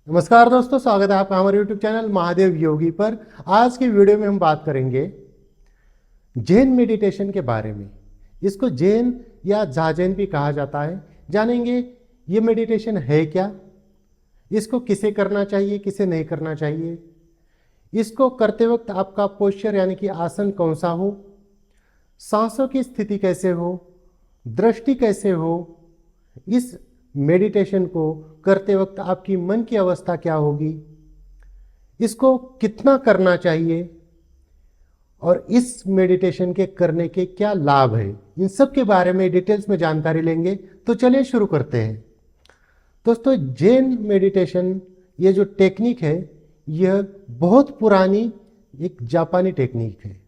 नमस्कार दोस्तों, स्वागत है आपका हमारे YouTube चैनल महादेव योगी पर। आज की वीडियो में हम बात करेंगे जैन मेडिटेशन के बारे में। इसको जैन या जाजैन भी कहा जाता है। जानेंगे ये मेडिटेशन है क्या, इसको किसे करना चाहिए, किसे नहीं करना चाहिए, इसको करते वक्त आपका पोस्चर यानी कि आसन कौन सा हो, सांसों की स्थिति कैसे हो, दृष्टि कैसे हो, इस मेडिटेशन को करते वक्त आपकी मन की अवस्था क्या होगी, इसको कितना करना चाहिए और इस मेडिटेशन के करने के क्या लाभ है, इन सब के बारे में डिटेल्स में जानकारी लेंगे। तो चलिए शुरू करते हैं। दोस्तों, जैन मेडिटेशन ये जो टेक्निक है यह बहुत पुरानी एक जापानी टेक्निक है।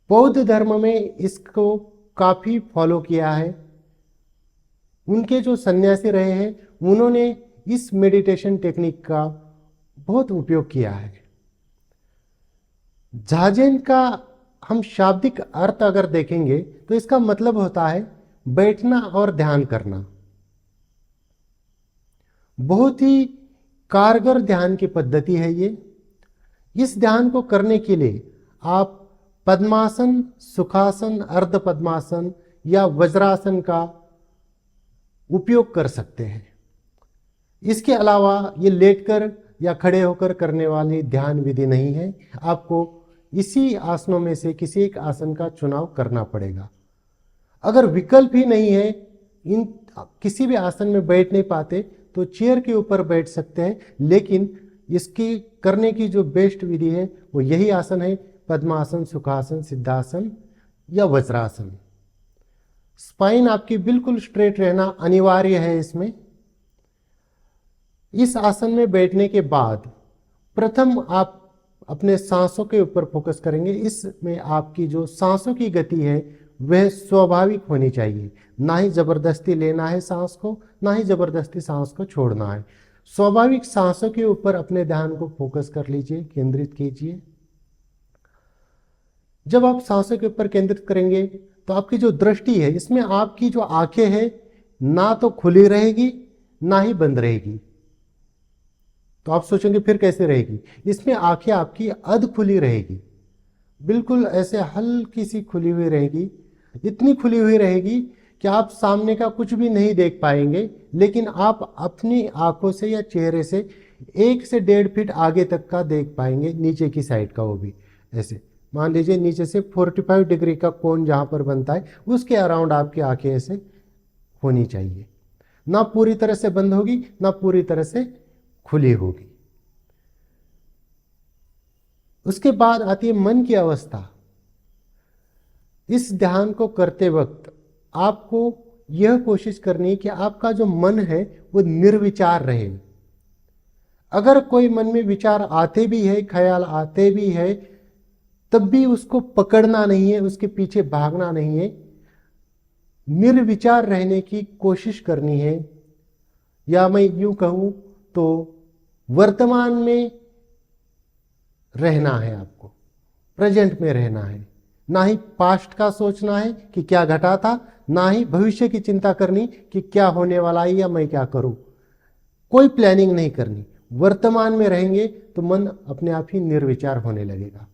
बौद्ध धर्म में इसको काफ़ी फॉलो किया है। उनके जो सन्यासी रहे हैं उन्होंने इस मेडिटेशन टेक्निक का बहुत उपयोग किया है। जाजैन का हम शाब्दिक अर्थ अगर देखेंगे तो इसका मतलब होता है बैठना और ध्यान करना। बहुत ही कारगर ध्यान की पद्धति है ये। इस ध्यान को करने के लिए आप पद्मासन, सुखासन, अर्ध पद्मासन या वज्रासन का उपयोग कर सकते हैं। इसके अलावा ये लेटकर या खड़े होकर करने वाली ध्यान विधि नहीं है। आपको इसी आसनों में से किसी एक आसन का चुनाव करना पड़ेगा। अगर विकल्प ही नहीं है, इन किसी भी आसन में बैठ नहीं पाते तो चेयर के ऊपर बैठ सकते हैं, लेकिन इसकी करने की जो बेस्ट विधि है वो यही आसन है, पद्मासन, सुखासन, सिद्धासन या वज्रासन। स्पाइन आपकी बिल्कुल स्ट्रेट रहना अनिवार्य है इसमें। इस आसन में बैठने के बाद प्रथम आप अपने सांसों के ऊपर फोकस करेंगे। इसमें आपकी जो सांसों की गति है वह स्वाभाविक होनी चाहिए। ना ही जबरदस्ती लेना है सांस को, ना ही जबरदस्ती सांस को छोड़ना है। स्वाभाविक सांसों के ऊपर अपने ध्यान को फोकस कर लीजिए, केंद्रित कीजिए। जब आप सांसों के ऊपर केंद्रित करेंगे तो आपकी जो दृष्टि है इसमें आपकी जो आंखें हैं ना तो खुली रहेगी ना ही बंद रहेगी। तो आप सोचेंगे फिर कैसे रहेगी? इसमें आंखें आपकी अध खुली रहेगी, बिल्कुल ऐसे हल्की सी खुली हुई रहेगी। इतनी खुली हुई रहेगी कि आप सामने का कुछ भी नहीं देख पाएंगे, लेकिन आप अपनी आंखों से या चेहरे से 1 से 1.5 फीट आगे तक का देख पाएंगे, नीचे की साइड का। वो भी ऐसे मान लीजिए नीचे से 45 डिग्री का कोण जहाँ पर बनता है उसके अराउंड आपकी आंखें ऐसे होनी चाहिए। ना पूरी तरह से बंद होगी ना पूरी तरह से खुली होगी। उसके बाद आती है मन की अवस्था। इस ध्यान को करते वक्त आपको यह कोशिश करनी है कि आपका जो मन है वो निर्विचार रहे। अगर कोई मन में विचार आते भी है, ख्याल आते भी है, तब भी उसको पकड़ना नहीं है, उसके पीछे भागना नहीं है। निर्विचार रहने की कोशिश करनी है, या मैं यूं कहूं तो वर्तमान में रहना है। आपको प्रेजेंट में रहना है। ना ही पास्ट का सोचना है कि क्या घटा था, ना ही भविष्य की चिंता करनी कि क्या होने वाला है या मैं क्या करूं। कोई प्लानिंग नहीं करनी। वर्तमान में रहेंगे तो मन अपने आप ही निर्विचार होने लगेगा।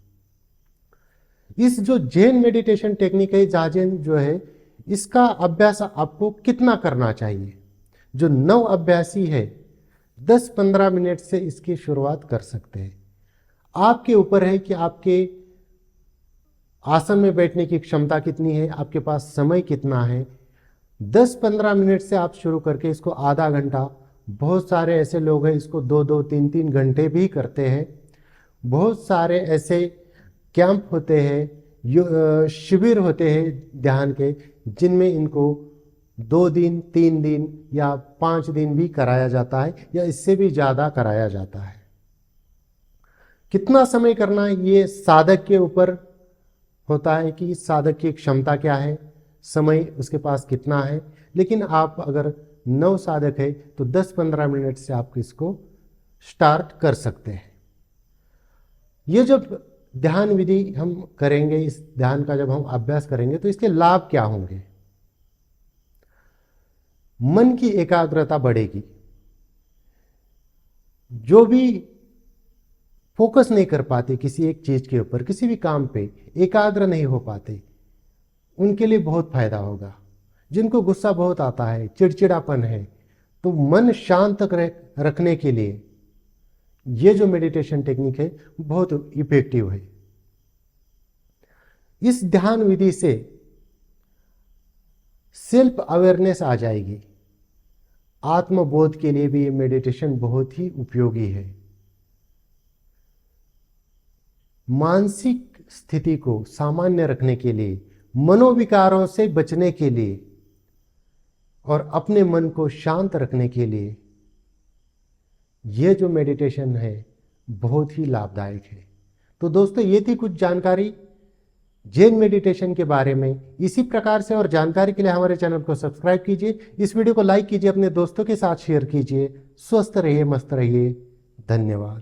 इस जो जैन मेडिटेशन टेक्निक है, जाजैन जो है, इसका अभ्यास आपको कितना करना चाहिए? जो नव अभ्यासी है 10-15 मिनट से इसकी शुरुआत कर सकते हैं। आपके ऊपर है कि आपके आसन में बैठने की क्षमता कितनी है, आपके पास समय कितना है। 10-15 मिनट से आप शुरू करके इसको आधा घंटा, बहुत सारे ऐसे लोग हैं इसको 2-2, 3-3 घंटे भी करते हैं। बहुत सारे ऐसे कैंप होते हैं, शिविर होते हैं ध्यान के, जिनमें इनको 2 दिन, 3 दिन या 5 दिन भी कराया जाता है, या इससे भी ज़्यादा कराया जाता है। कितना समय करना है ये साधक के ऊपर होता है कि साधक की क्षमता क्या है, समय उसके पास कितना है। लेकिन आप अगर नव साधक है तो 10-15 मिनट से आप इसको स्टार्ट कर सकते हैं। ये जब ध्यान विधि हम करेंगे, इस ध्यान का जब हम अभ्यास करेंगे तो इसके लाभ क्या होंगे? मन की एकाग्रता बढ़ेगी। जो भी फोकस नहीं कर पाते किसी एक चीज के ऊपर, किसी भी काम पे एकाग्र नहीं हो पाते, उनके लिए बहुत फायदा होगा। जिनको गुस्सा बहुत आता है, चिड़चिड़ापन है, तो मन शांत रखने के लिए ये जो मेडिटेशन टेक्निक है बहुत इफेक्टिव है। इस ध्यान विधि से सेल्फ अवेयरनेस आ जाएगी। आत्मबोध के लिए भी ये मेडिटेशन बहुत ही उपयोगी है। मानसिक स्थिति को सामान्य रखने के लिए, मनोविकारों से बचने के लिए और अपने मन को शांत रखने के लिए यह जो मेडिटेशन है बहुत ही लाभदायक है। तो दोस्तों, ये थी कुछ जानकारी जैन मेडिटेशन के बारे में। इसी प्रकार से और जानकारी के लिए हमारे चैनल को सब्सक्राइब कीजिए, इस वीडियो को लाइक कीजिए, अपने दोस्तों के साथ शेयर कीजिए। स्वस्थ रहिए, मस्त रहिए। धन्यवाद।